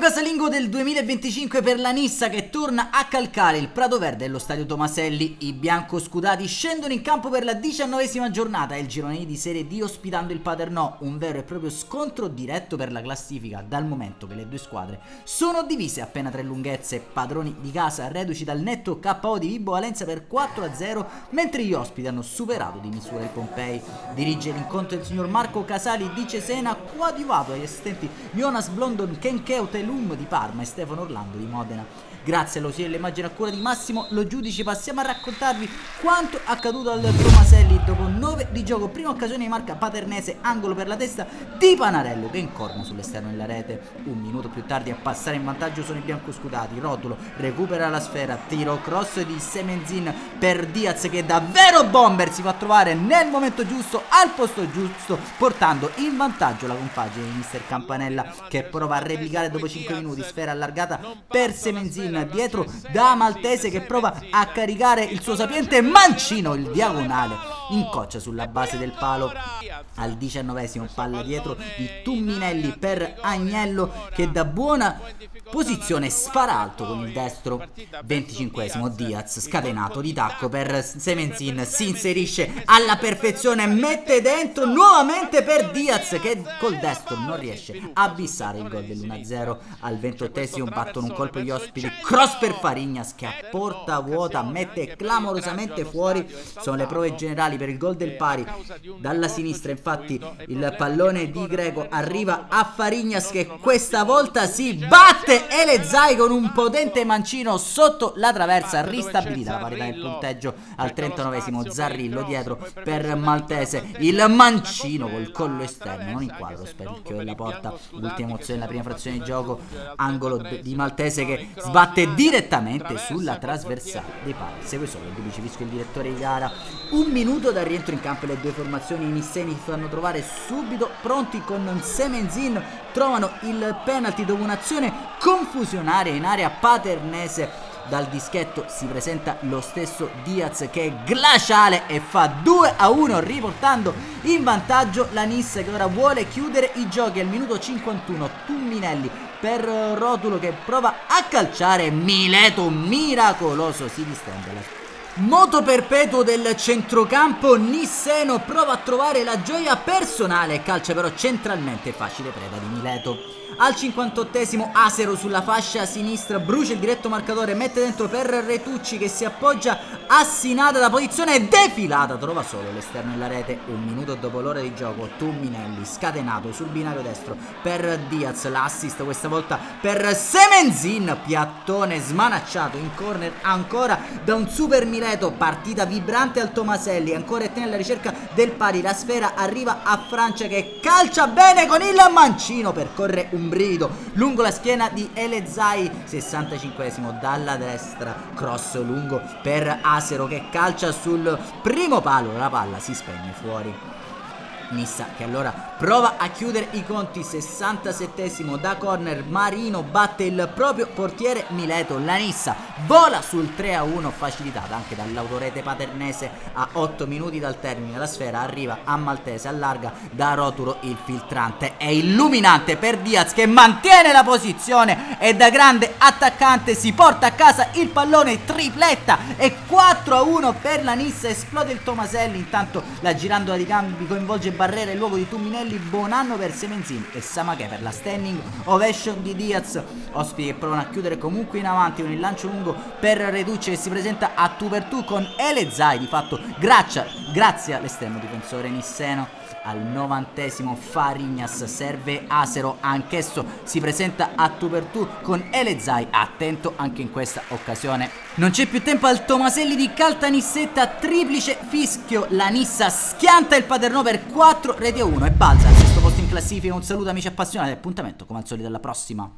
casalingo del 2025 per la Nissa che torna a calcare il Prato Verde dello stadio Tomaselli. I biancoscudati scendono in campo per la 19ª giornata e il girone di Serie D ospitando il Paternò, un vero e proprio scontro diretto per la classifica dal momento che le due squadre sono divise appena 3 lunghezze, padroni di casa reduci dal netto KO di Vibo Valenza per 4-0, mentre gli ospiti hanno superato di misura il Pompei. Dirige l'incontro il signor Marco Casali di Cesena, coadiuvato agli assistenti Jonas Blondon Kenkeu Telum di Parma e Stefano Orlando di Modena. Grazie all'ausilio e l'immagine a cura di Massimo Lo Giudici passiamo a raccontarvi quanto accaduto al Tomaselli dopo 9 di gioco. Prima occasione di marca paternese, angolo per la testa di Panarello che incorna sull'esterno della rete. Un minuto più tardi a passare in vantaggio sono i biancoscudati. Rotulo recupera la sfera, tiro cross di Semenzin per Diaz che davvero bomber si fa trovare nel momento giusto al posto giusto, portando in vantaggio la compagine di mister Campanella che prova a replicare dopo 5 minuti. Sfera allargata per Semenzin, dietro da Maltese che prova a caricare il suo sapiente mancino, il diagonale incoccia sulla base del palo. Al 19esimo palla dietro di Tumminelli per Agnello che da buona posizione spara alto con il destro. 25esimo Diaz scatenato di tacco per Semenzin, si inserisce alla perfezione, mette dentro nuovamente per Diaz che col destro non riesce a bissare il gol dell'1-0. Al 28esimo battono un colpo gli ospiti, cross per Fariñas che a porta vuota mette clamorosamente fuori. Sono le prove generali per il gol del pari. Dalla sinistra infatti il pallone di Greco arriva a Fariñas che questa volta si batte Elezai con un potente mancino sotto la traversa, ristabilita la parità del punteggio. Al 39esimo Zarrillo dietro per Maltese, il mancino col collo esterno non inquadra lo specchio della porta. L'ultima emozione della prima frazione di gioco, angolo di Maltese che sbatte direttamente sulla trasversale dei pali. Segue solo il giudice Visco, il direttore di gara. Un minuto dal rientro in campo e le due formazioni nisseni si fanno trovare subito pronti con Semenzin. Trovano il penalty dopo un'azione confusionaria in area paternese. Dal dischetto si presenta lo stesso Diaz che è glaciale e fa 2-1 riportando in vantaggio la Nissa che ora vuole chiudere i giochi. Al minuto 51 Tumminelli per Rotulo che prova a calciare, Mileto miracoloso si distende la moto perpetuo del centrocampo nisseno, prova a trovare la gioia personale, calcia però centralmente, facile preda di Mileto. Al 58esimo Asero sulla fascia sinistra brucia il diretto marcatore, mette dentro per Retucci che si appoggia a Sinada da posizione defilata, trova solo l'esterno della rete. Un minuto dopo l'ora di gioco Tumminelli scatenato sul binario destro per Diaz, l'assist questa volta per Semenzin, piattone smanacciato in corner ancora da un super Mileto. Partita vibrante al Tomaselli, ancora Etene alla ricerca del pari, la sfera arriva a Francia che calcia bene con il mancino, percorre un brivido lungo la schiena di Elezai. 65esimo dalla destra, cross lungo per Asero che calcia sul primo palo, la palla si spegne fuori. Nissa che allora prova a chiudere i conti. 67esimo da corner Marino batte il proprio portiere Mileto. La Nissa vola sul 3-1 facilitata anche dall'autorete paternese. A 8 minuti dal termine la sfera arriva a Maltese, allarga da Rotulo, il filtrante è illuminante per Diaz che mantiene la posizione e da grande attaccante si porta a casa il pallone, tripletta e 4-1 per la Nissa. Esplode il Tomaselli, intanto la girandola di cambi coinvolge Barrera in luogo di Tumminelli, Bonanno per Semenzin e Samaché per la standing ovation di Diaz. Ospiti che provano a chiudere comunque in avanti con il lancio lungo per Reducci che si presenta a tu per tu con Elezai di fatto grazie all'estremo difensore nisseno. Al 90esimo Fariñas serve Asero, anch'esso si presenta a tu per tu con Elezai, attento anche in questa occasione. Non c'è più tempo al Tomaselli di Caltanissetta, triplice fischio, la Nissa schianta il Paternò per 4-1 e balza al sesto posto in classifica. Un saluto amici appassionati e appuntamento come al solito alla prossima.